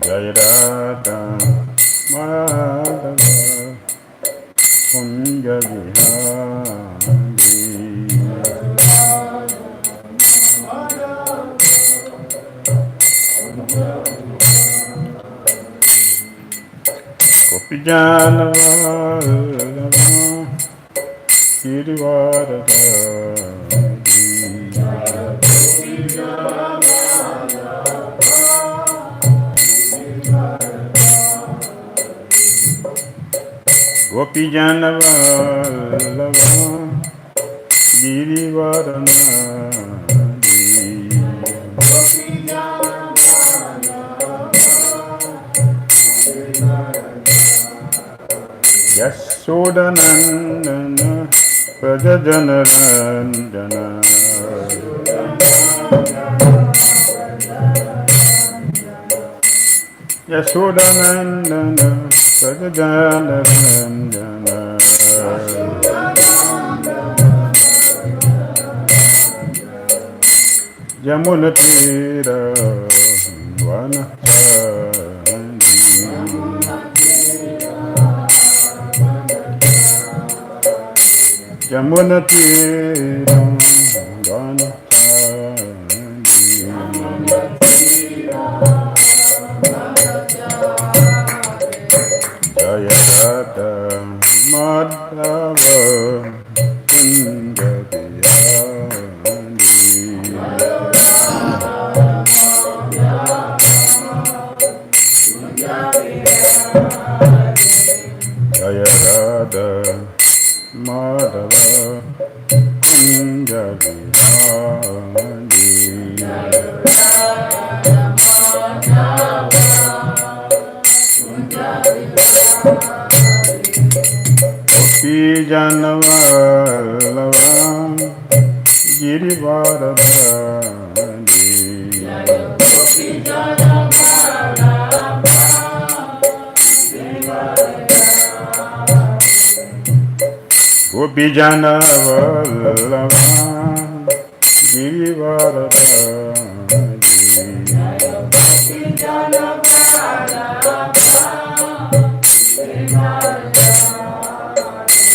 Jai Radha Madhava Kunja Vihari. Gopijana Vallabha Girivaradhari. Gopijana Vallabha Girivaradhari. Yashodanandana Prajajana Ranjana. Yashodanandana Prajajana Ranjana. Yamuna Tira Vanachari. Yamuna Tira Vanachari. Jaya Radha Madhava Kunja Vihari. Jaya Radha Madhava Kunja Vihari. Gopijana Vallabha Girivaradhari. Gopijana Vallabha Girivaradhari.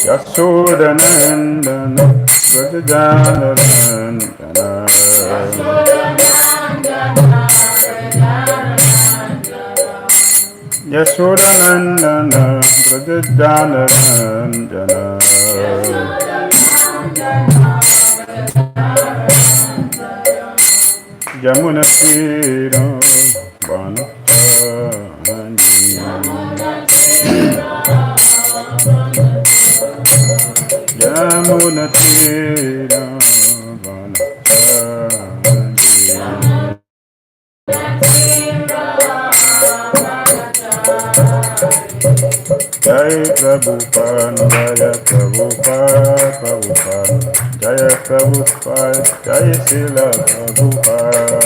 Yashodanandana Prajajana Ranjana. Yashodanandana Prajajana Ranjana. Yamuna Tira Vanachari. Yamuna Tira Vanachari. Jai Prabhupada, Jaya Prabhupada, Prabhupada, Jaya Prabhupada, Jai Srila Prabhupada.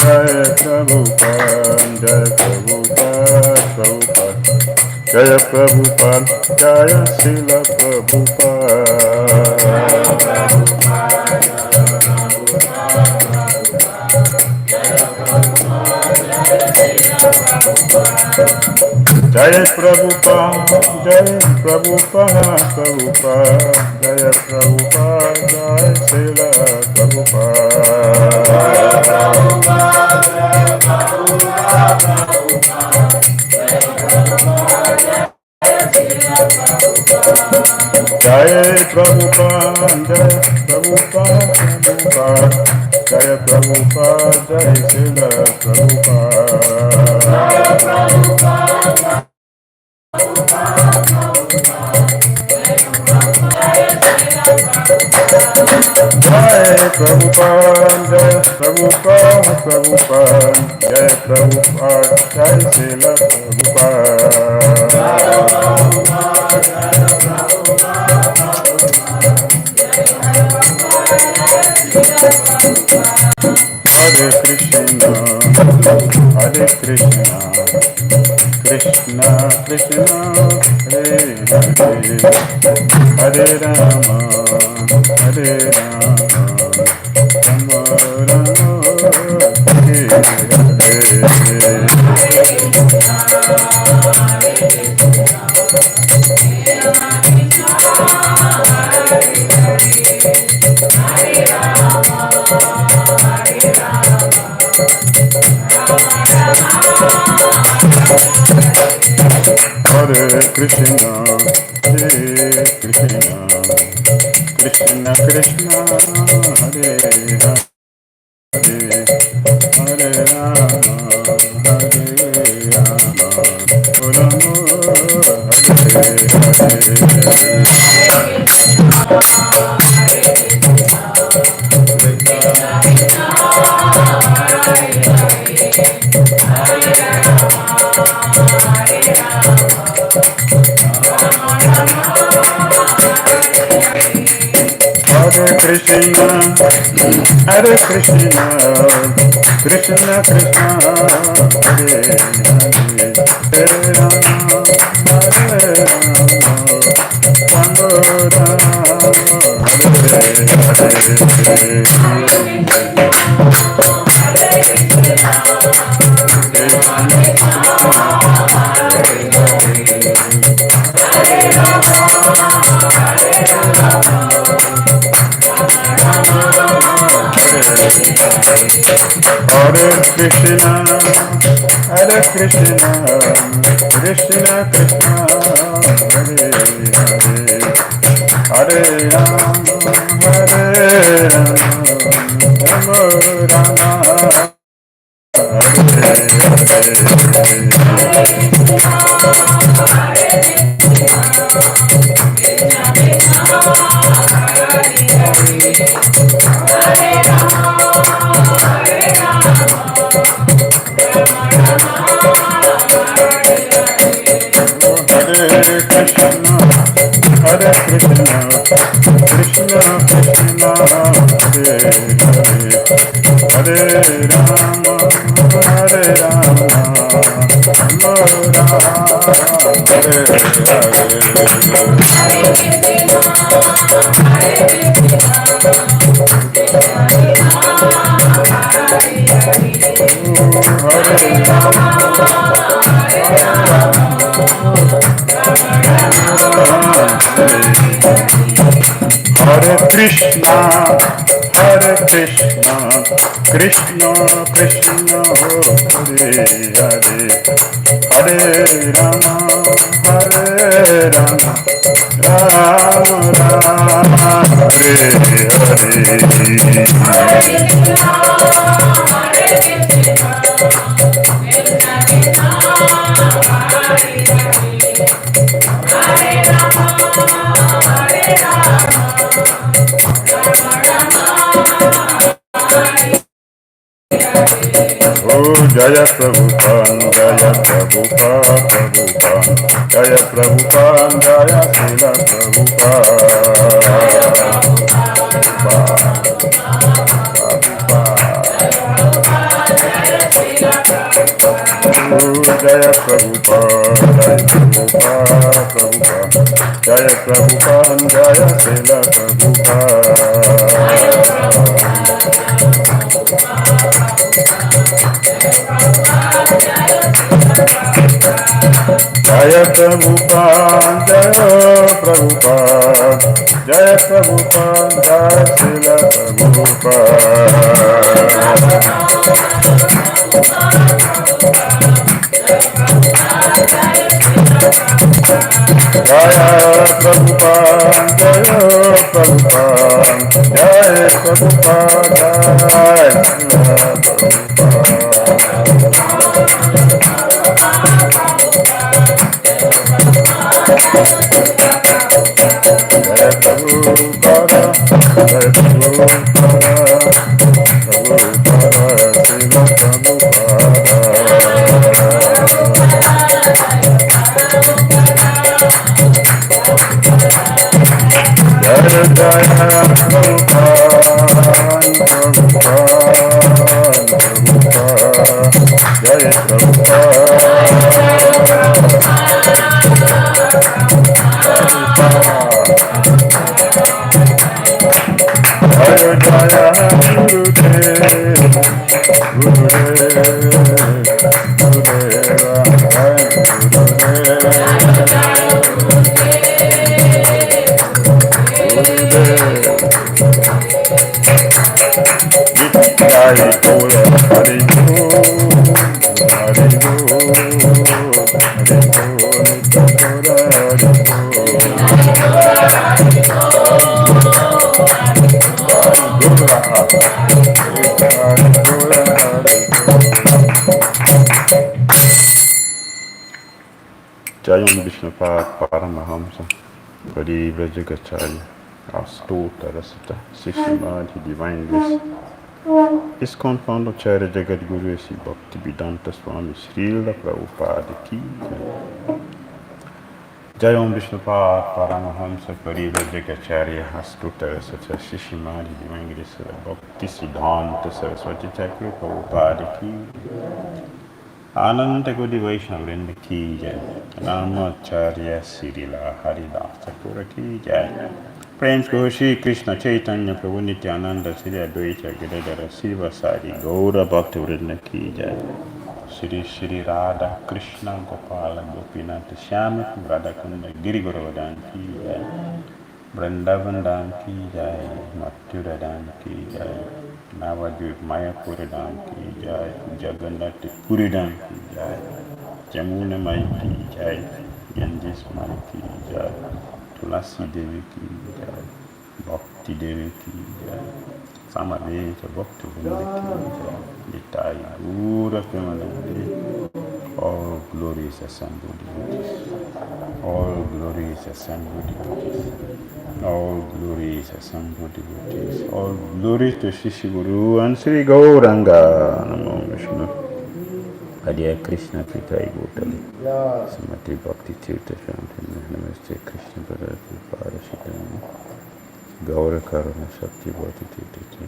Jaya Prabhupada, Jaya Prabhupada, Prabhupada. Jaya Prabhupada, Jaya Srila Prabhupada. Jaya Prabhupada, Jaya Prabhupada, Prabhupada, Jaya Prabhupada, Jaya Srila Prabhupada. Jaya Prabhupada, Jaya Prabhupada, Prabhupada, Jaya Prabhupada, Jaya Srila Prabhupada. Jaya Prabhupada, Prabhupada, Prabhupada, Jaya Prabhupada, Jaya Srila Prabhupada. Hare Krishna, Hare Krishna, Krishna Krishna, Hare Hare, Hare Rama, Hare Rama, Rama Rama, Hare Hare. Hare Krishna, Hare Krishna, Krishna Krishna, Hare Hare, Hare Rama, Hare Rama, Rama Hare Hare. Hare Krishna, Hare Krishna, Krishna Krishna, Hare Hare, Hare Rama, Hare Rama, Rama Rama, Hare Hare Krishna, Hare Krishna, Krishna Krishna, Hare Hare, Hare Rama, Hare Rama, Rama Rama, Hare Hare Krishna, Krishna Krishna, Hare Hare, Hare Rama, Hare Rama, Rama Rama, Hare Hare Krishna, Hare Krishna, Krishna Krishna, Hare Hare, Hare Rama, Hare Rama, Rama Rama, Hare Oh, Jaya Prabhupada, Jaya Prabhupada, Prabhupada, Jaya Prabhupada, Jaya Srila Jaya Prabhupada, Prabhupada, Jaya Prabhupada, Jaya Srila Prabhupada. Jaya Prabhupada, Jaya Prabhupada, Jaya Prabhupada, Jaya Srila Prabhupada. Jaya Prabhupada, Jaya Prabhupada, Jaya Prabhupada, Jaya Srila Jaya Hari Bol, Hari Bol, Hari Bol, Hari Bol, Jayam Vishnupad Paramahamsa Parivra Jagacharya Astota Rasita Sishimadhi Divine Bliss ISKCON Founder Charya Jagat Guru Sri Bhakti Dhira Swami Srila Prabhupada Ki Jayam Vishnupad Paramahamsa Parivra Jagacharya Astota Rasita Sishimadhi Divine Bliss Bhakti Siddhanta Saraswati Thakur Prabhupada Ki Ananta Gudi Vaishnava Vrinda Ki Jai Ramacharya Srila Haridas Thakur Ki Jai Prem Shri Krishna Chaitanya Prabhu Nityananda Sri Advaita Gadadara Siva Sari Gaura Bhakti Vrinda Ki Jai Shri Shri Radha Krishna Gopala Gopinath Shyama Radha Kunda Giri Govardhan Ki Jai Vrindavan Dham Ki Jai Mathura Dham Ki Jai Navadvip Mayapur Dham Ki Jai Jagannath Puri Dham Ki Jai Jamuna Mai Ki Jai Ganges Mai Ki Jai Tulasi Devi Ki Jai Bhakti Devi Ki Jai Samadeta Bhakti Vrinda Ki Jai Nitai Gura Premanande. All glories assembled devotees. All glories assembled devotees. All glories assembled devotees. All glories to Shishi Guru and Sri Gauranga. Namo Vishnu. Hare Krishna Pitai Gotali. Samati Bhakti Tirtha Shanti. Namaste Krishna Pada Prabhupada Shitani. Gaura Karana Shakti Bhakti Tirtha.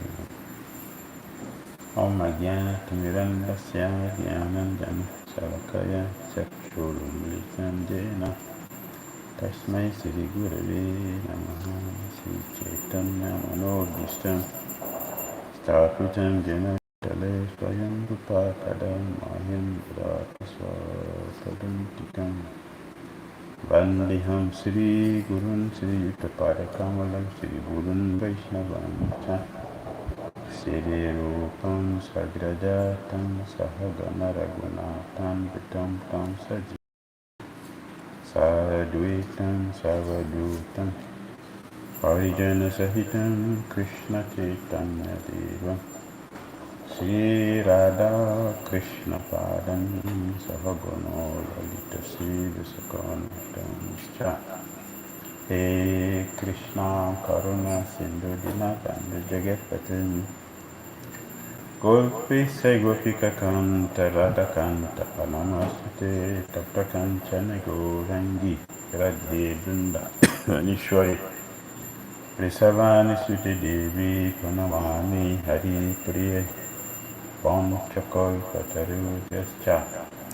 Om Ajnana Timiranda Sya Gyananjana Shalakaya Chakshurumlitam Jena Tasmai Sri Gurave Namaha Sri Chaitanya Manobhishtam Sthapitam Jena Tale Swayam Rupa Kadam Mahim Radhaswapadam Tikam Vandiham Sri Gurun Sri Yuttapada Kamalam Sri Gurun Vaishnavam Sri Rupam Sagrajatam Sahagana Raghunatam Vitam Tam Saji Sadhuitam Savadutam Parijana Sahitam Krishna Chaitanya Devam Sri Radha Krishna Padam Sahagano Lalita Sri Visakantam He Krishna Karuna Sindhu Dinakanda Jagatpatin Gopi Sai Gopika Kanta Radha Kanta Panamasute Tapta Kanchana Gourangi Radhe Brinda Vanishwari Prisavani Sute Devi Pranamani Hari Priya Pam Chakol Pataru Jascha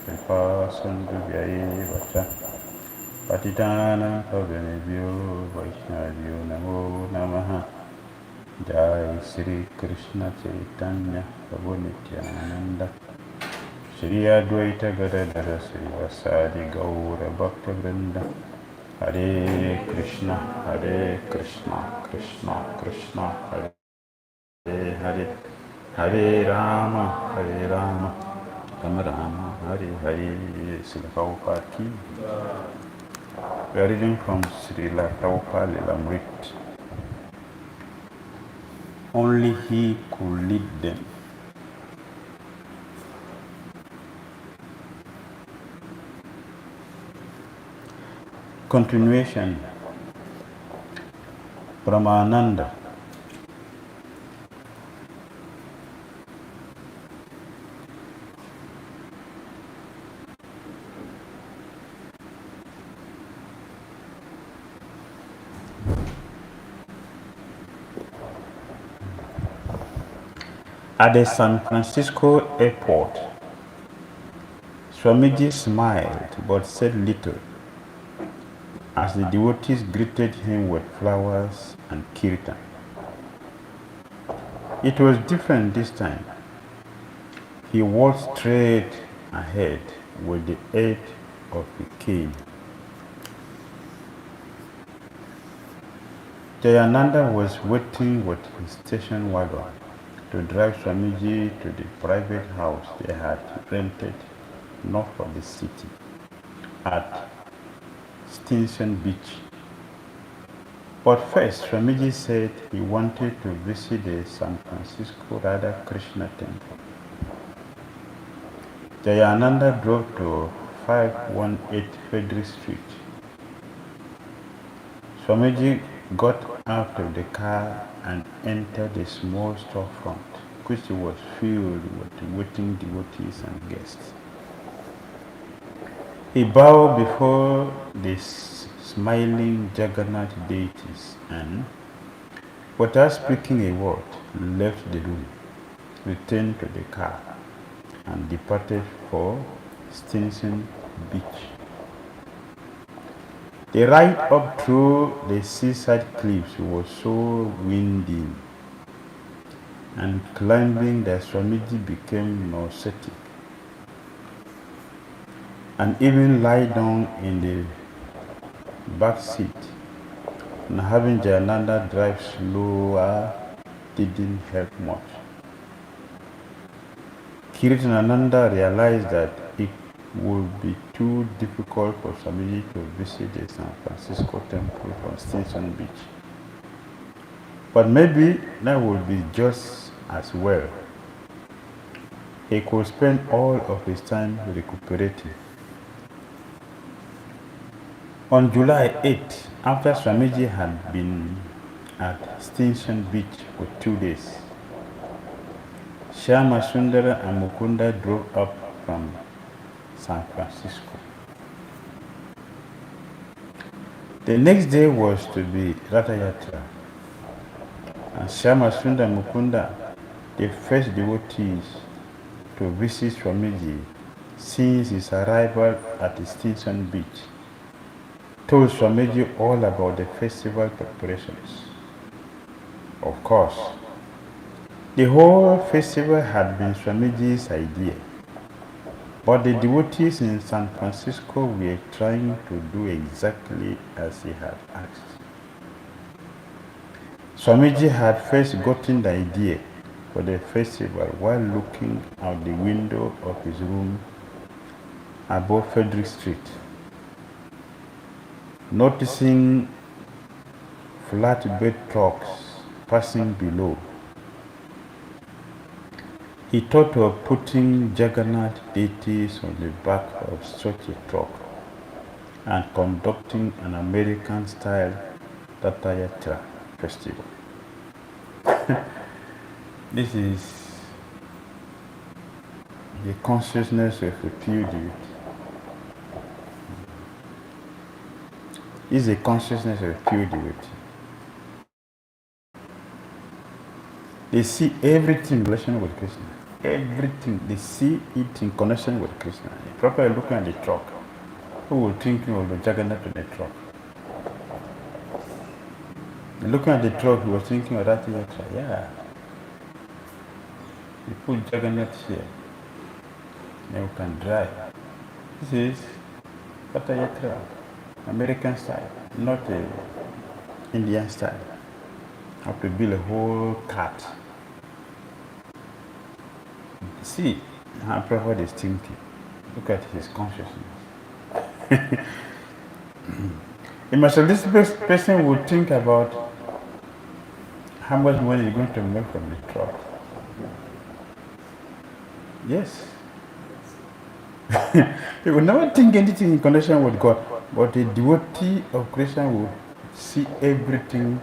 Kripa Sundhu Vyaye Vacha Patitana Pavanebhyo Vaishnavyo Namo Namaha Jai Sri Krishna Chaitanya Prabhu Nityananda Shri Advaita Gadadhara Sri Vasadi Gaura Bhakta Vrinda Hare Krishna Krishna Krishna Hare Hare Hare Rama Rama Rama Hare Hare Srila Prabhupada Ki. We are reading from Srila Prabhupada Lilamrta. Only he could lead them. Continuation. Brahmananda. At the San Francisco airport, Swamiji smiled but said little as the devotees greeted him with flowers and kirtan. It was different this time. He walked straight ahead with the aid of a cane. Jayananda was waiting with his station wagon to drive Swamiji to the private house they had rented north of the city at Stinson Beach. But first, Swamiji said he wanted to visit the San Francisco Radha Krishna temple. Jayananda drove to 518 Frederick Street. Swamiji got out of the car and entered a small storefront, which was filled with waiting devotees and guests. He bowed before the smiling Jagannath deities and, without speaking a word, left the room, returned to the car, and departed for Stinson Beach. The ride up through the seaside cliffs was so windy and climbing that Swamiji became nauseatic, and even lie down in the back seat and having Jayananda drive slower didn't help much. Kiritananda realized that it would be too difficult for Swamiji to visit the San Francisco temple from Stinson Beach. But maybe that would be just as well. He could spend all of his time recuperating. On July 8th, after Swamiji had been at Stinson Beach for 2 days, Shyama Sundara and Mukunda drove up from San Francisco. The next day was to be Ratha Yatra, and Shyama Sundara and Mukunda, the first devotees to visit Swamiji since his arrival at the Stinson Beach, told Swamiji all about the festival preparations. Of course, the whole festival had been Swamiji's idea, but the devotees in San Francisco were trying to do exactly as he had asked. Swamiji had first gotten the idea for the festival while looking out the window of his room above Frederick Street, noticing flatbed trucks passing below. He thought of putting Jagannath deities on the back of such a truck and conducting an American-style Ratha Yatra festival. This is the consciousness of a pure devotee. This is the consciousness of a pure devotee. They see everything in relation with Krishna. Everything, they see it in connection with Krishna. Properly looking at the truck, who will thinking of the Jagannath in the truck? Looking at the truck, he was thinking of Ratha Yatra. Yeah. You put Jagannath here, then you can drive. This is Ratha Yatra, American style, not Indian style. Have to build a whole cart. See how Prabhupada is thinking. Look at his consciousness. A materialistic person would think about how much money you're going to make from the truck. Yes. He would never think anything in connection with God, but a devotee of Krishna would see everything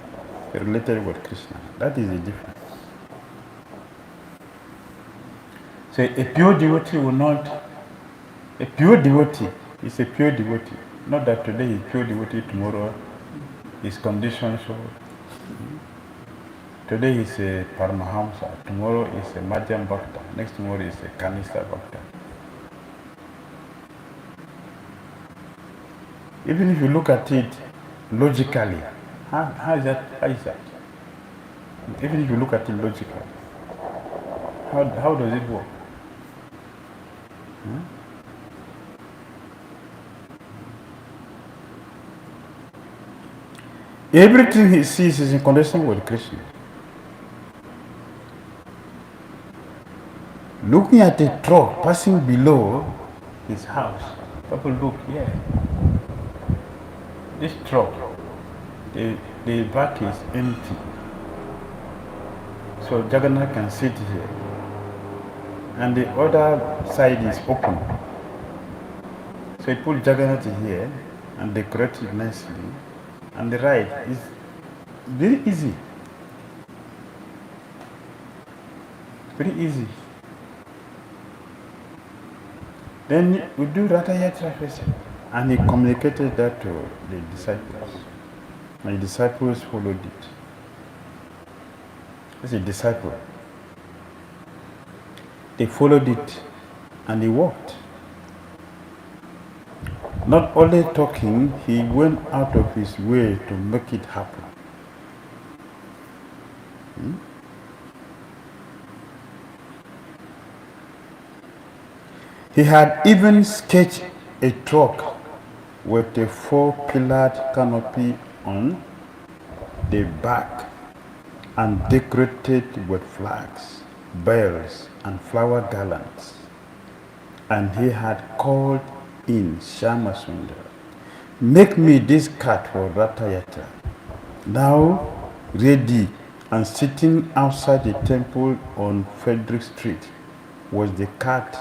related with Krishna. That is the difference. So a pure devotee will not, a pure devotee is a pure devotee. Not that today is pure devotee, tomorrow is conditioned so. Today is a Paramahamsa, tomorrow is a Madhyam Bhakta, next tomorrow is a Kanista Bhakta. Even if you look at it logically, how is that? Even if you look at it logically, how does it work? Everything he sees is in connection with Krishna. looking at a truck passing below his house. People look here. This truck, the back is empty. So Jagannath can sit here. And the other side is open. So he put Jagannath here and decorate it nicely. And the right is very easy. Very easy. Then we do Ratha Yatra festival. And he communicated that to the disciples. And the disciples followed it. As a disciple. They followed it and he walked. Not only talking, he went out of his way to make it happen. He had even sketched a truck with a 4-pillared canopy on the back and decorated with flags, bells, and flower garlands. And he had called in Shyama Sundar, "Make me this cart for Ratha Yatra." Now ready and sitting outside the temple on Frederick Street was the cart,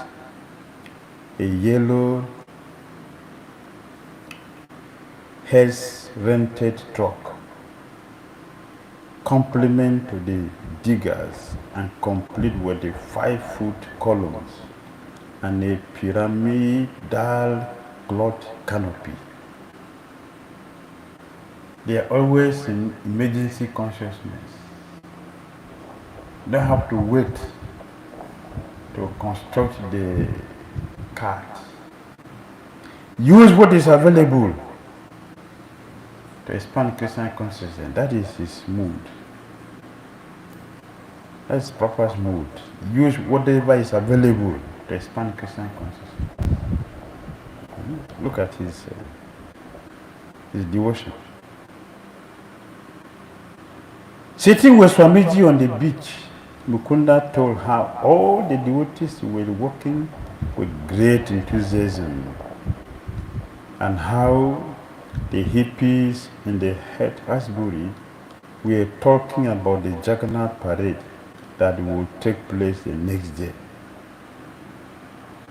a yellow Hess rented truck, complement to the diggers and complete with the 5-foot columns and a pyramidal cloth canopy. They are always in emergency consciousness. Don't have to wait to construct the cart. Use what is available to expand Christian consciousness. That is his mood. That's Prabhupada's mood. Use whatever is available to expand Christian consciousness. Look at his devotion. Sitting with Swamiji on the beach, Mukunda told how all the devotees were working with great enthusiasm and how the hippies in the head Asbury were talking about the Jagannath parade that would take place the next day.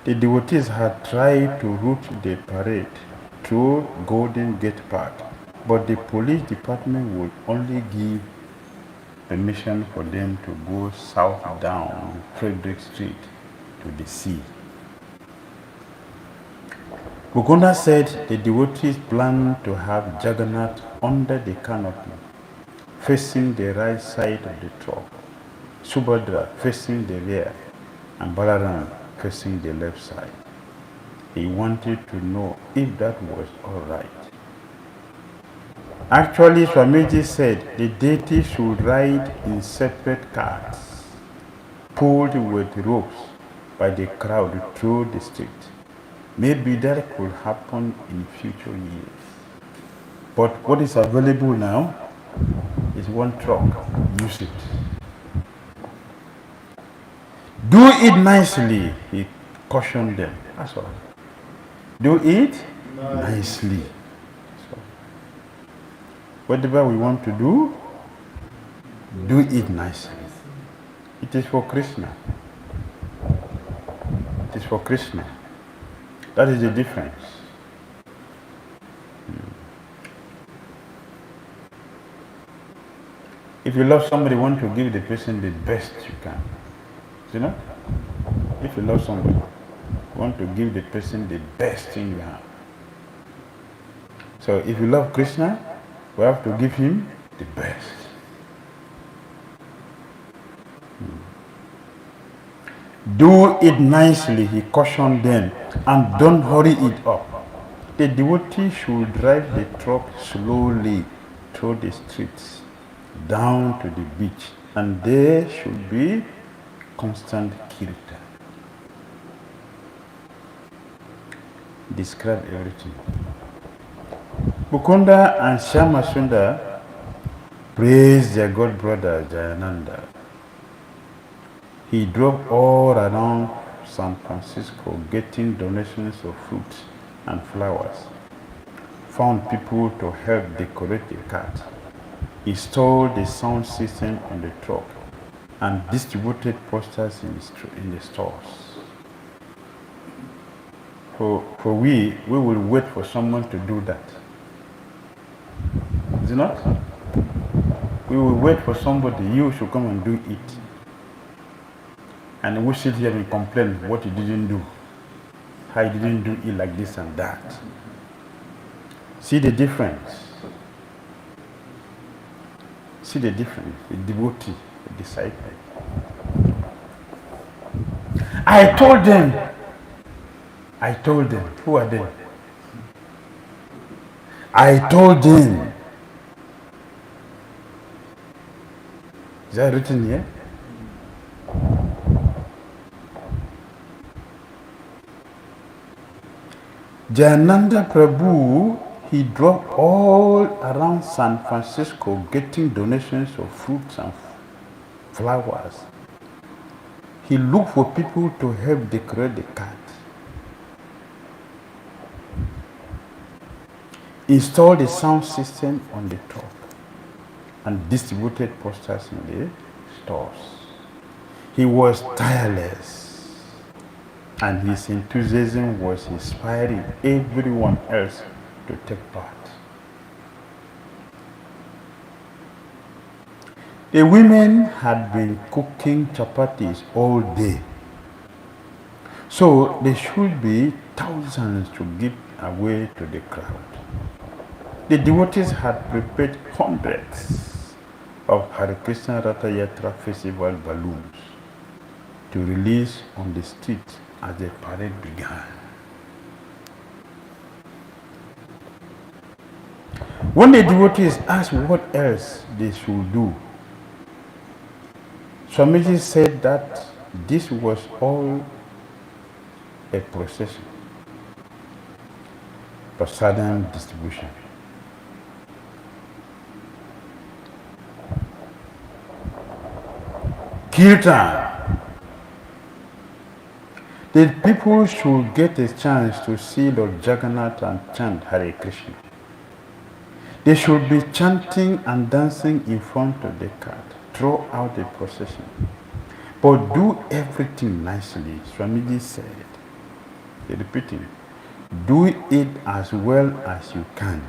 The devotees had tried to route the parade through Golden Gate Park, but the police department would only give permission for them to go south down Frederick Street to the sea. Mukunda said the devotees planned to have Jagannath under the canopy, facing the right side of the truck, Subhadra facing the rear, and Balaram facing the left side. He wanted to know if that was all right. Actually, Swamiji said the deity should ride in separate carts, pulled with ropes by the crowd through the street. Maybe that could happen in future years. But what is available now is one truck. Use it. Do it nicely, he cautioned them. That's all. Do it nicely. So, whatever we want to do it nicely. It is for Krishna. It is for Krishna. That is the difference. If you love somebody, you want to give the person the best you can. You know? If you love somebody, you want to give the person the best thing you have. So if you love Krishna, we have to give him the best. Do it nicely, he cautioned them, and don't hurry it up. The devotee should drive the truck slowly through the streets, down to the beach, and there should be constant kirtan. Describe everything. Mukunda and Shyama Sundar praised their god brother Jayananda. He drove all around San Francisco getting donations of fruits and flowers, found people to help decorate the cart, installed the sound system on the truck, and distributed posters in the stores. For we will wait for someone to do that. Is it not? We will wait for somebody, you should come and do it. And we sit here and complain what he didn't do, how he didn't do it like this and that. See the difference. See the difference, the devotee, the disciple. I told them, who are they? I told them. Is that written here? Jayananda Prabhu, he drove all around San Francisco getting donations of fruits and flowers. He looked for people to help decorate the cart, installed a sound system on the truck, and distributed posters in the stores. He was tireless, and his enthusiasm was inspiring everyone else to take part. The women had been cooking chapatis all day, so there should be thousands to give away to the crowd. The devotees had prepared hundreds of Hare Krishna Ratha Yatra festival balloons to release on the street as the parade began. When the devotees asked what else they should do, Swamiji said that this was all a procession, prasadam distribution. Kirtan. The people should get a chance to see Lord Jagannath and chant Hare Krishna. They should be chanting and dancing in front of the cart throughout the procession. But do everything nicely, Swamiji said. Repeating, do it as well as you can,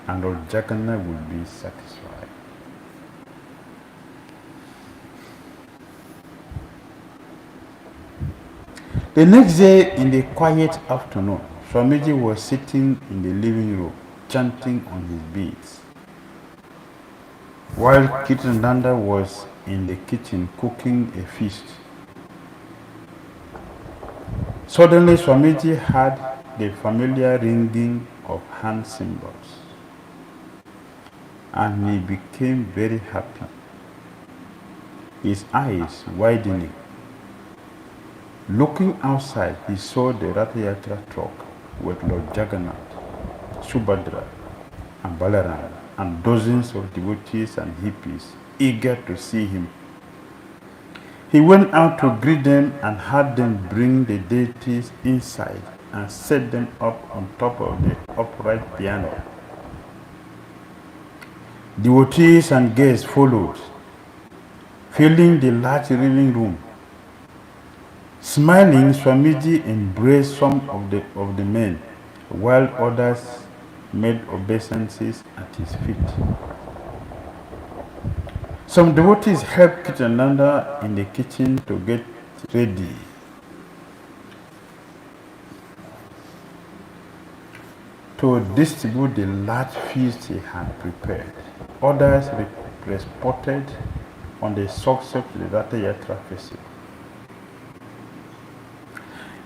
and Lord Jagannath will be satisfied. The next day, in the quiet afternoon, Swamiji was sitting in the living room, chanting on his beads, while Kirtananda was in the kitchen cooking a feast. Suddenly, Swamiji heard the familiar ringing of hand cymbals, and he became very happy, his eyes widening. Looking outside, he saw the Ratha Yatra truck with Lord Jagannath, Subhadra, and Balaram, and dozens of devotees and hippies eager to see him. He went out to greet them and had them bring the deities inside and set them up on top of the upright piano. Devotees and guests followed, filling the large living room. Smiling, Swamiji embraced some of the men, while others made obeisances at his feet. Some devotees helped Kirtananda in the kitchen to get ready. To distribute the large feast he had prepared. Others reported on the success of the Ratha Yatra festival.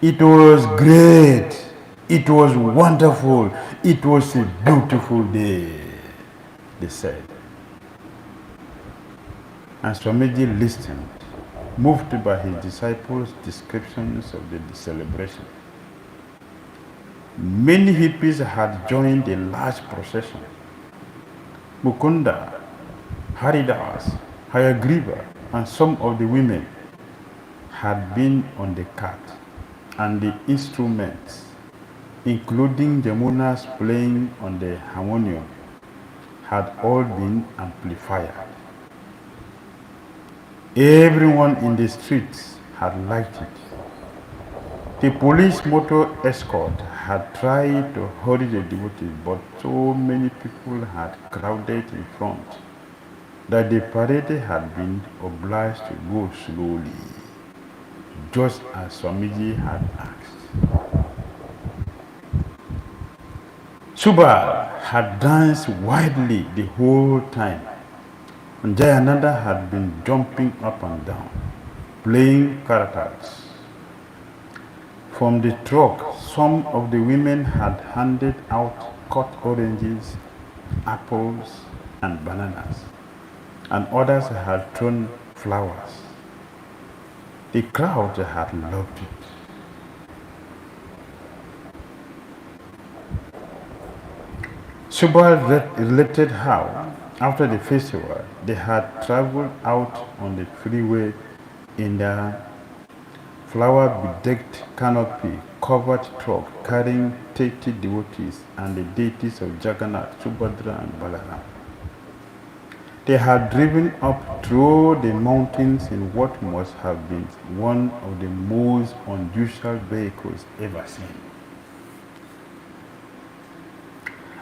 It was great. It was wonderful. It was a beautiful day, they said. And Swamiji listened, moved by his disciples' descriptions of the celebration. Many hippies had joined the large procession. Mukunda, Haridas, Hayagriva, and some of the women. had been on the cart, and the instruments, including Jamuna's playing on the harmonium, had all been amplified. Everyone in the streets had liked it. The police motor escort had tried to hurry the devotees, but so many people had crowded in front that the parade had been obliged to go slowly, just as Swamiji had asked. Subal had danced wildly the whole time, and Jayananda had been jumping up and down, playing karatas. From the truck, some of the women had handed out cut oranges, apples, and bananas, and others had thrown flowers. The crowd had loved it. Subal related how, after the festival, they had traveled out on the freeway in their flower-bedecked canopy-covered truck carrying 30 devotees and the deities of Jagannath, Subhadra, and Balaram. They had driven up through the mountains in what must have been one of the most unusual vehicles ever seen.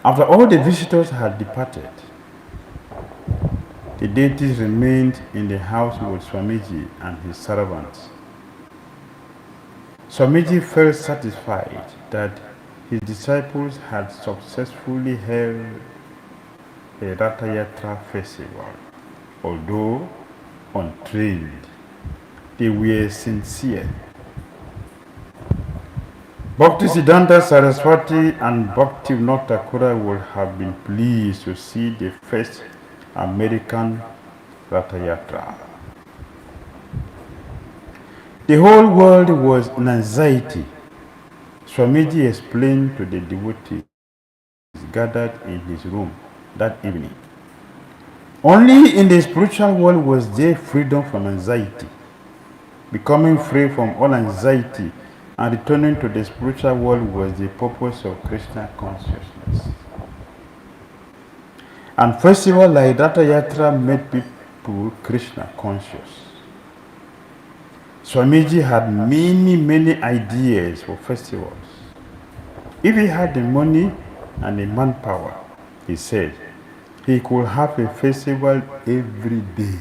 After all the visitors had departed, the deities remained in the house with Swamiji and his servants. Swamiji felt satisfied that his disciples had successfully held a Ratha Yatra festival. Although untrained, they were sincere. Bhakti Siddhanta Saraswati and Bhakti Dhira would have been pleased to see the first American Ratha Yatra. The whole world was in anxiety. Swamiji explained to the devotees gathered in his room that evening. Only in the spiritual world was there freedom from anxiety. Becoming free from all anxiety and returning to the spiritual world was the purpose of Krishna consciousness. And festival like Ratha Yatra made people Krishna conscious. Swamiji had many ideas for festivals. If he had the money and the manpower, he said, he could have a festival every day.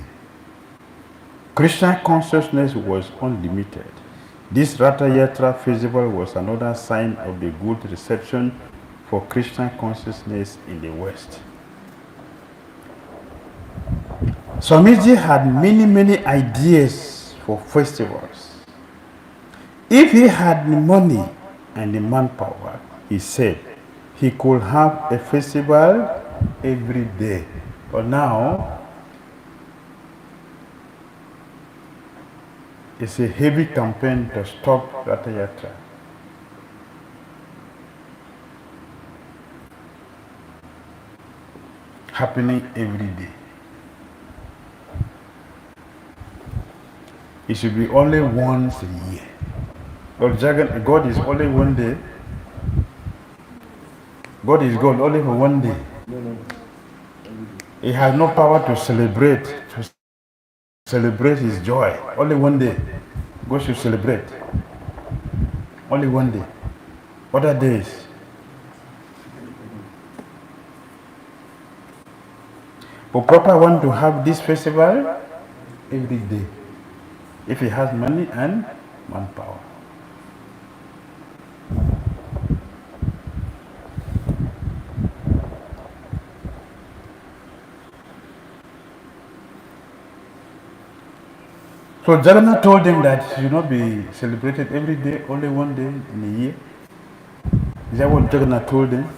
Krishna consciousness was unlimited. This Ratha Yatra festival was another sign of the good reception for Krishna consciousness in the West. Swamiji had many ideas for festivals. If he had the money and the manpower, he said, he could have a festival every day. But now, it's a heavy campaign to stop Ratha Yatra. Happening every day. It should be only once a year. But God is only one day. God is God only for one day. He has no power to celebrate his joy. Only one day. God should celebrate. Only one day. Other days. But Prabhupada want to have this festival every day. If he has money and manpower. So Jagannath told them that it should not be celebrated every day, only one day in a year. Is that what Jagannath told them?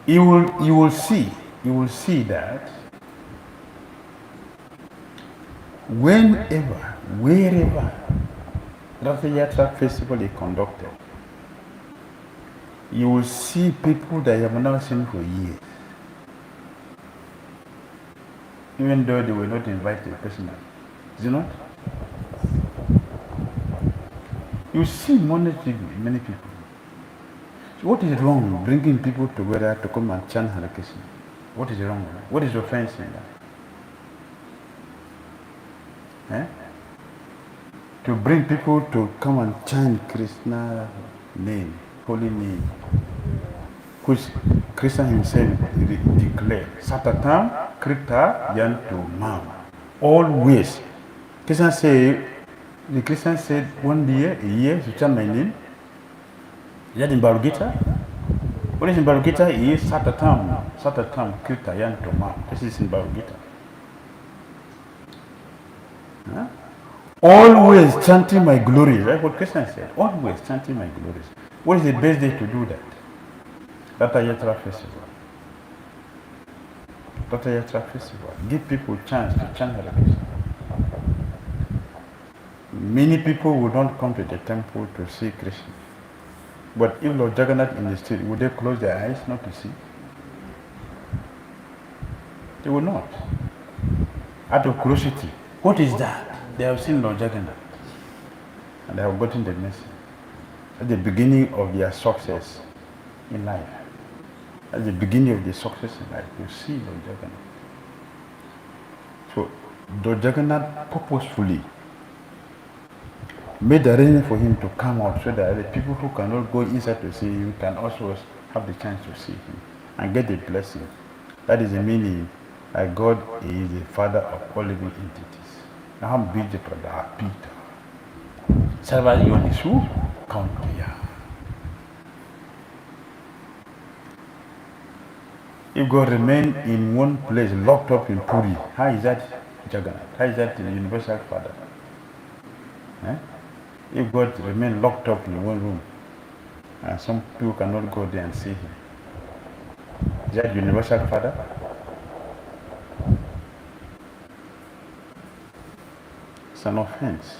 You will see that whenever, wherever Ratha Yatra festival is conducted, you will see people that you have not seen for years. Even though they were not invited personally. Is it not? You see many people. So what is wrong bringing people together to come and chant Hare Krishna? What is wrong with that? What is the offense in that? Eh? To bring people to come and chant Krishna name, holy name, which Krishna himself declared, Satatam Krita Yanto Mam. Always. The Christian said 1 year, a year to chant my name. Is that in Bhagavad Gita? What is in Bhagavad Gita is Satatam Krita Yanto Mam. This is in Bhagavad Gita. Huh? Always chanting my glories. That's what Krishna said. Always chanting my glories. What is the best day to do that? Ratayatra festival. Ratayatra festival. Give people chance to chant Hare Krishna. Many people would not come to the temple to see Krishna. But if Lord Jagannath in the street, would they close their eyes not to see? They will not. Out of curiosity. What is that? They have seen Lord Jagannath. And they have gotten the message. At the beginning of their success in life. At the beginning of their success in life, you see Lord Jagannath. So, Lord Jagannath purposefully made arrangement for him to come out so that the people who cannot go inside to see him can also have the chance to see him and get the blessing. That is the meaning that God is the Father of all living entities. Now, Bija Prada Peter. Salva Yonisu, Kantiya. If God remain in one place, locked up in Puri, how is that Jagannath? How is that the universal Father? Eh? If God remain locked up in one room, and some people cannot go there and see him, is that universal Father? It's an offense.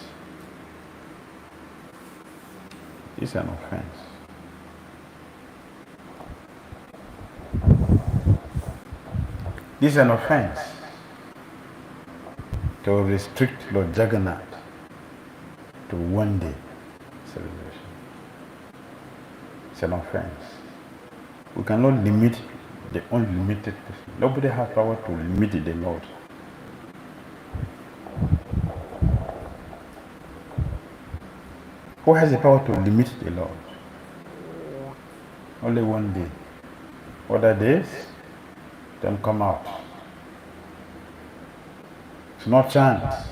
It's an offense. This is an offense to restrict Lord Jagannath to 1 day celebration. It's an offense. We cannot limit the unlimited person. Nobody has power to limit the Lord. Who has the power to limit the Lord? Only 1 day. Other days, don't come out. It's not chance.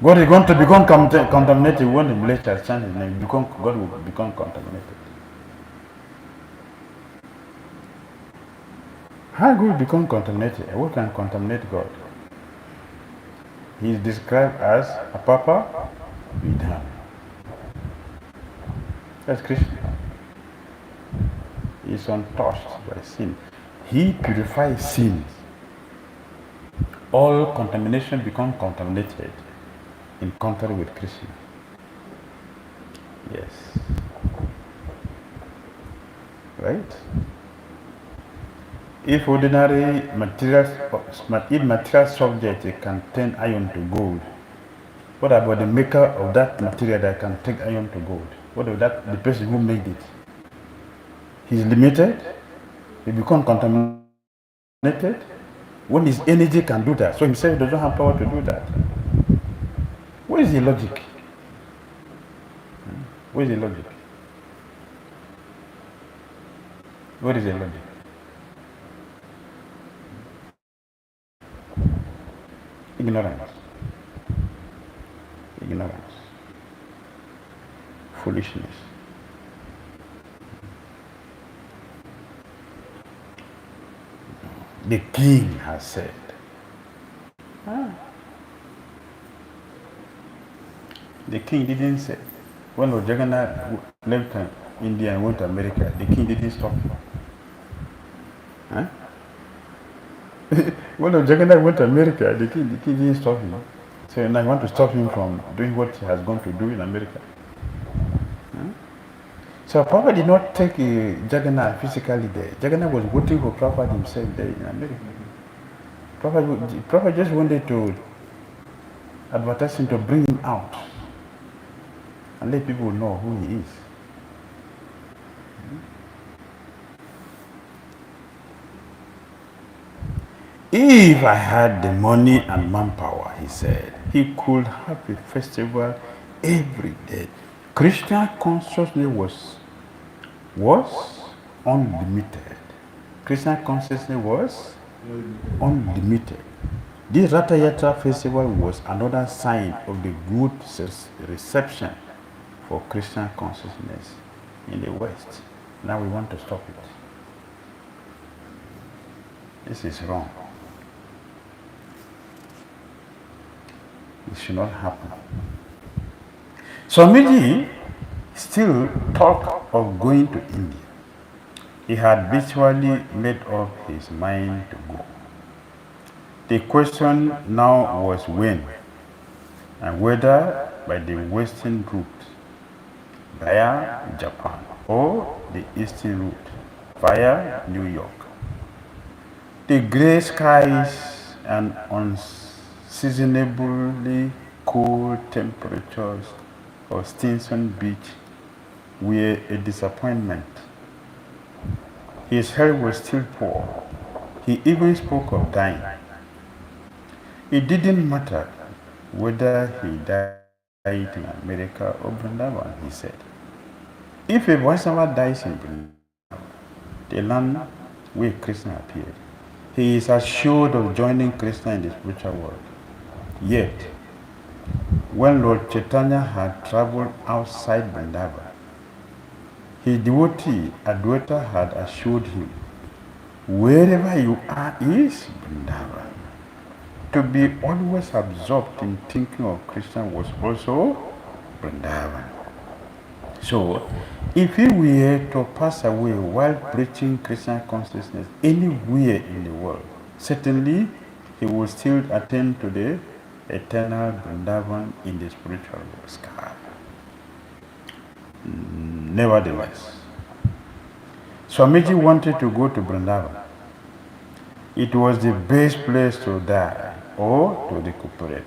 God is going to become contaminated when the village has changed his name. God will become contaminated. How God become contaminated? What can contaminate God? He is described as a Papa Vidhan. That's Krishna. He is untouched by sin. He purifies sin. All contamination become contaminated in contact with Krishna. Yes. Right? If ordinary material subject can turn iron to gold, what about the maker of that material that can take iron to gold? What about the person who made it? He's limited. He becomes contaminated. When his energy can do that, so himself doesn't have power to do that. Where is the logic? Where is the logic? Where is the logic? Ignorance. Ignorance. Foolishness. The king has said. The king didn't say. When Lord Jagannath left India and went to America, the king didn't stop him. Huh? When Lord Jagannath went to America, the king didn't stop him. So now I want to stop him from doing what he has gone to do in America. Huh? So Prabhupada did not take Jagannath physically there. Jagannath was waiting for Prabhupada himself there in America. Prabhupada just wanted to advertise him, to bring him out and let people know who he is. If I had the money and manpower, he said, he could have a festival every day. Krishna consciousness was unlimited. Krishna consciousness was unlimited. This Ratha Yatra festival was another sign of the good reception for Krishna consciousness in the West. Now we want to stop it. This is wrong. It should not happen. Swamiji still talked of going to India. He had virtually made up his mind to go. The question now was when, and whether by the western route via Japan or the eastern route via New York. The gray skies and unseasonably cool temperatures of Stinson Beach were a disappointment. His health was still poor. He even spoke of dying. It didn't matter whether he died in America or Vrindavan, he said. If a Vaishnava dies in Vrindavan, the land where Krishna appeared, he is assured of joining Krishna in the spiritual world. Yet, when Lord Chaitanya had traveled outside Vrindavan, his devotee Adwaita had assured him, wherever you are is Vrindavan. To be always absorbed in thinking of Krishna was also Vrindavan. So, if he were to pass away while preaching Krishna consciousness anywhere in the world, certainly he would still attain to the eternal Vrindavan in the spiritual sky. Nevertheless, Swamiji wanted to go to Vrindavan. It was the best place to die or to recuperate.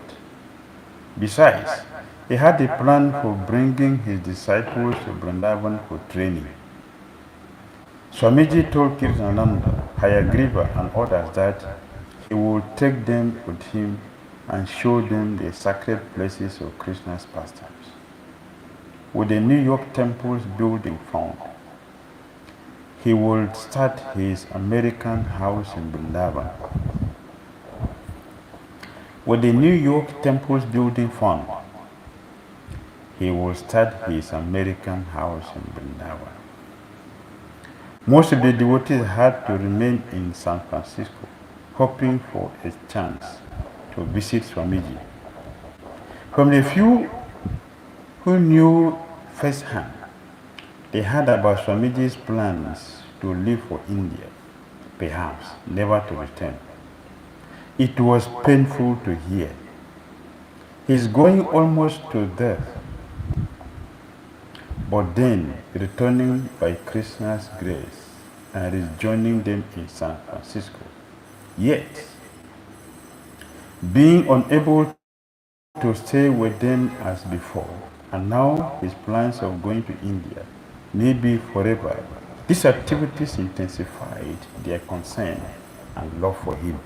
Besides, he had a plan for bringing his disciples to Vrindavan for training. Swamiji told Kirtananda, Hayagriva and others that he would take them with him and show them the sacred places of Krishna's pastimes. With the New York temple's building found, he would start his American house in Vrindavan. With the New York temple's building found, he would start his American house in Vrindavan. Most of the devotees had to remain in San Francisco, hoping for a chance to visit Swamiji. From the few who knew firsthand, they heard about Swamiji's plans to leave for India, perhaps never to return. It was painful to hear. He's going almost to death, but then returning by Krishna's grace and rejoining them in San Francisco. Yet, being unable to stay with them as before, and now his plans of going to India, maybe forever, these activities intensified their concern and love for him.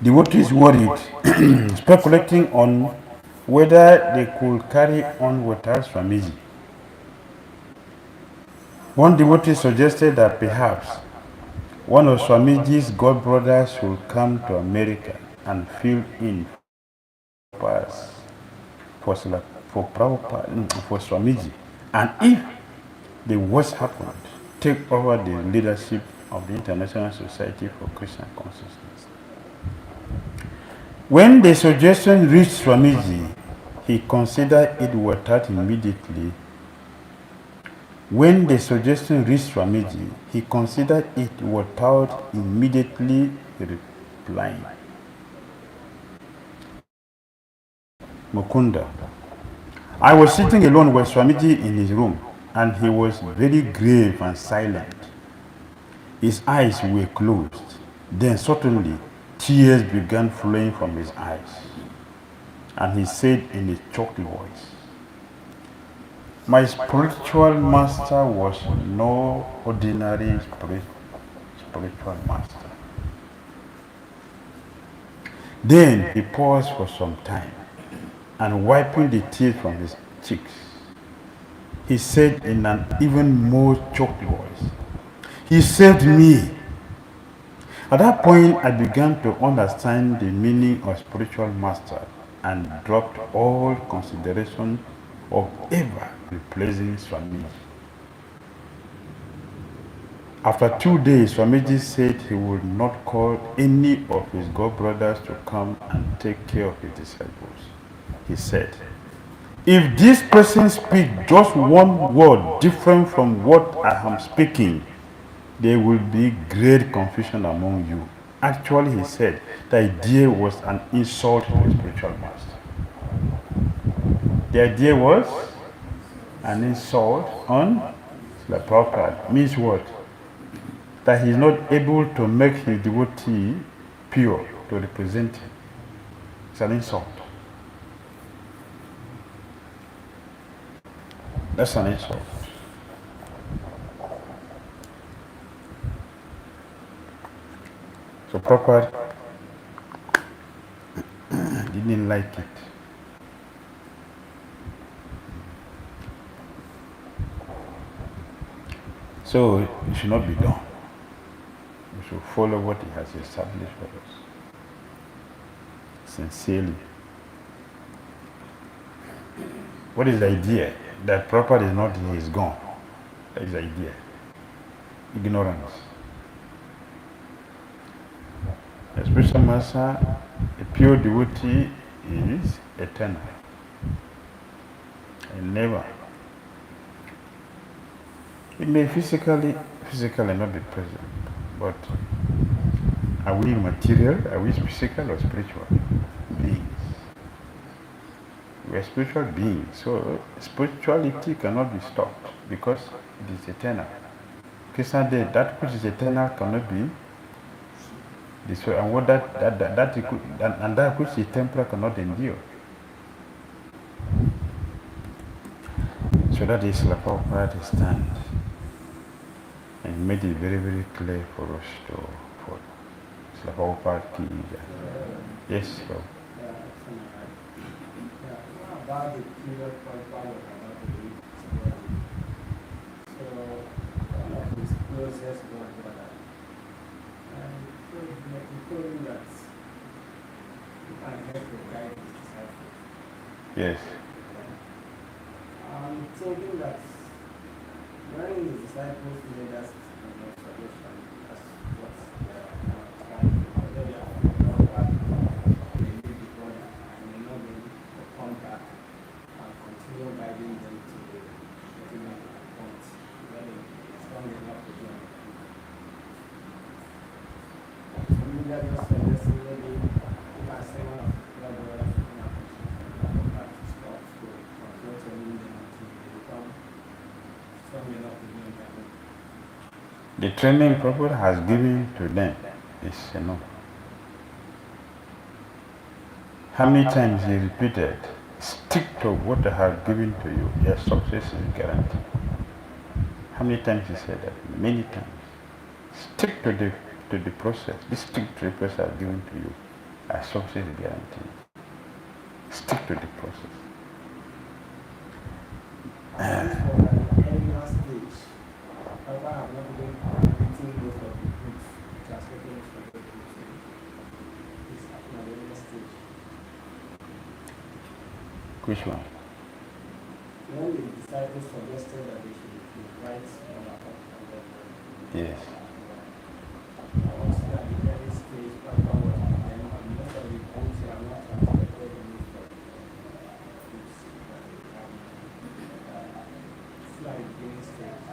Devotees worried, speculating on whether they could carry on without Swamiji. One devotee suggested that perhaps one of Swamiji's godbrothers should come to America and fill in for Prabhupada, for Swamiji, and if the worst happened, take over the leadership of the International Society for Krishna Consciousness. When the suggestion reached Swamiji, he considered it without immediately. When the suggestion reached Swamiji, he considered it without immediately replying. Mukunda. I was sitting alone with Swamiji in his room. and he was very grave and silent. His eyes were closed. Then suddenly, tears began flowing from his eyes. And he said in a choked voice, "My spiritual master was no ordinary spiritual master." Then he paused for some time, and wiping the tears from his cheeks, he said in an even more choked voice, "He saved me." At that point, I began to understand the meaning of spiritual master and dropped all consideration of ever replacing Swamiji. After 2 days, Swamiji said he would not call any of his godbrothers to come and take care of his disciples. He said, "If this person speaks just one word different from what I am speaking, there will be great confusion among you." Actually, he said, the idea was an insult to the spiritual master. The idea was an insult on the Prabhupada. Means what? That he is not able to make his devotee pure to represent him. It's an insult. That's an insult. So Prabhupada didn't like it. So it should not be done. We should follow what he has established for us. Sincerely. What is the idea? That Prabhupada is not here, he is gone. That is the idea. Ignorance. A spiritual master, a pure devotee, is eternal. And never. It may physically not be present, but are we material, are we physical or spiritual beings? We are spiritual beings, so spirituality cannot be stopped because it is eternal. Krishna said that which is eternal cannot be destroyed, and that which is temporal cannot endure. So that is like Prabhupada stand, and made it very, very clear for us to follow. It's like Prabhupada ki jai. Yes, Prabhupada. About the period Prabhupada was about to leave. So one of his closest brother, and he told him that he can help to guide his disciples. Yes. He told him that when his disciples made that suggestion, that's what they are trying to do. They are not back, they leave the brother, and they know they need to come back and continue guiding them to the ultimate point where they are strong enough to do it. So maybe I just suggested maybe if I say one of the brothers back to stop to control to them until they become strong enough to do it. The training Prabhupada has given to them is enough. How many times he repeated, stick to what I have given to you, your success is guaranteed. How many times he said that? Many times. Stick to the process. Stick to the process I have given to you, your success is guaranteed. Stick to the process. Earlier stage, Papa have not been written most of the books, translating from the books. It's happening at the earlier stage. Which one? When the disciples suggested that they should write on a book and then Yes. also at the early stage, Papa was with them, and most of the books are not translated in most of the books that they have. It's like the beginning stage.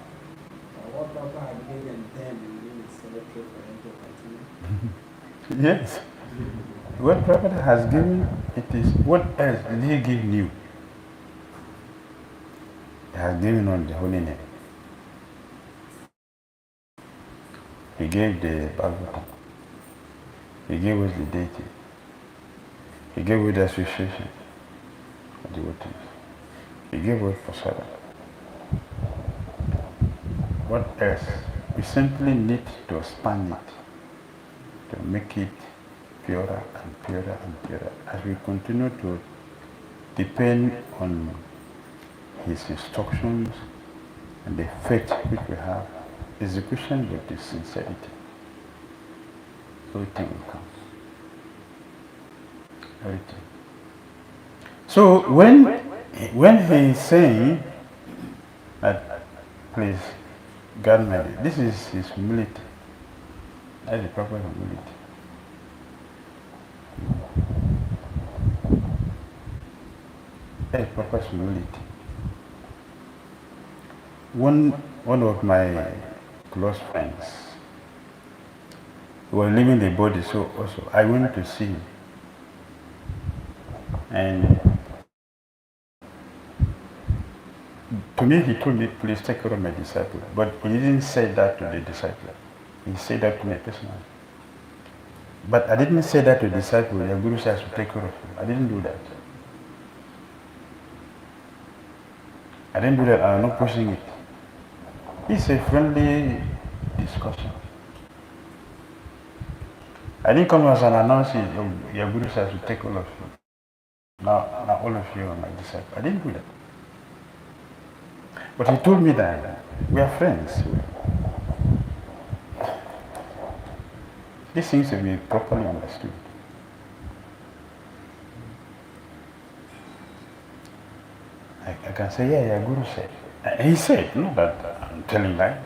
What Papa had given them, it is selected for them to continue. Yes. What Prabhupada has given, it is what else did he give new? He has given us the holy name. He gave the Bhagavatam. He gave us the deity. He gave us the association of devotees. He gave us prasada. What else? We simply need to expand it, to make it purer and purer and purer. As we continue to depend on his instructions and the faith which we have, execution with the sincerity, everything will come. Everything. So when he is saying that, please guard me, this is his humility. That is proper humility. That is proper humility. One of my close friends was leaving the body, so also I went to see him. And to me, he told me, please take care of my disciple. But he didn't say that to the disciple. He said that to me personally. But I didn't say that to the disciple. Your Guru says to take care of him. I didn't do that. I didn't do that. I'm not pushing it. It's a friendly discussion. I didn't come as an announcement. Your Guru says to take all of you. Now all of you are my disciples. I didn't do that. But he told me that we are friends. This seems to be properly understood. I can say, yeah, your Guru said. And he said, not that I'm telling lies.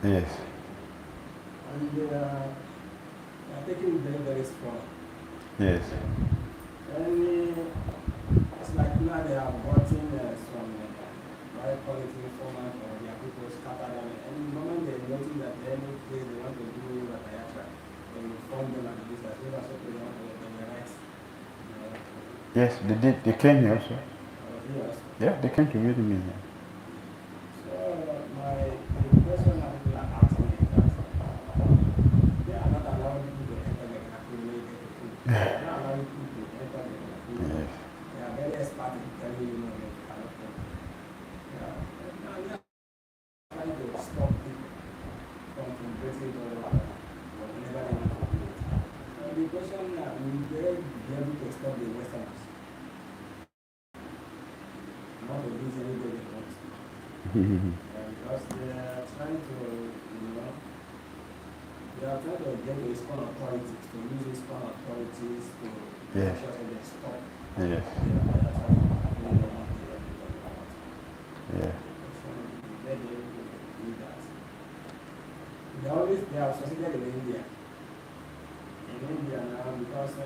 Yes. And they are taking it very, very strong. Yes. And it's like now they are watching some high quality informant or their people scatter them. And the moment they notice that any place they want to do what they are trying, they will form them and this, that they are supposed to want to get them right. Yes, they did. They came here also. Yes. Yeah, they came to meet me. So the question that people are asking is that they are not allowing people to enter the Kakule. They are not allowing people to enter the Kakule. Yes. They are very expert in telling you know they cannot come. Yeah. Now they are trying to stop people from embracing the whenever they want to do it. The question that will they be able to stop the Westerners? Not to lose anybody they want. Because they are trying to, they are trying to get the ISKCON authorities, to use ISKCON authorities to make sure that they stop. Yes. Yeah. They have succeeded in India. In India now, because the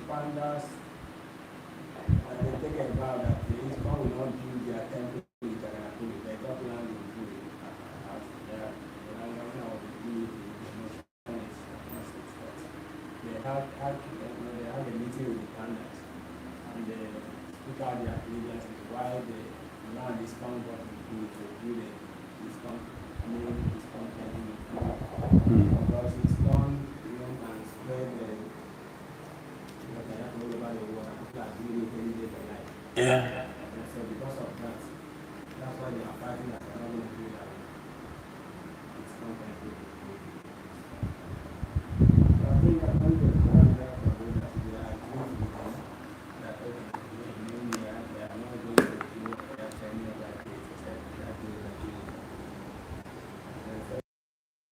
pandas, they take a vow that the ISKCON will not build their temple in Jagannath. They got land in Puri. They had a meeting with the pandas, and they took out their grievances why the land is found what we do to build it. ISKCON temple in Puri. Because ISKCON, can spread the all over the world, and people are doing it any day by night. Yeah. And so because of that, that's why they are fighting that they are not going to do that. It's not going to do it. So I think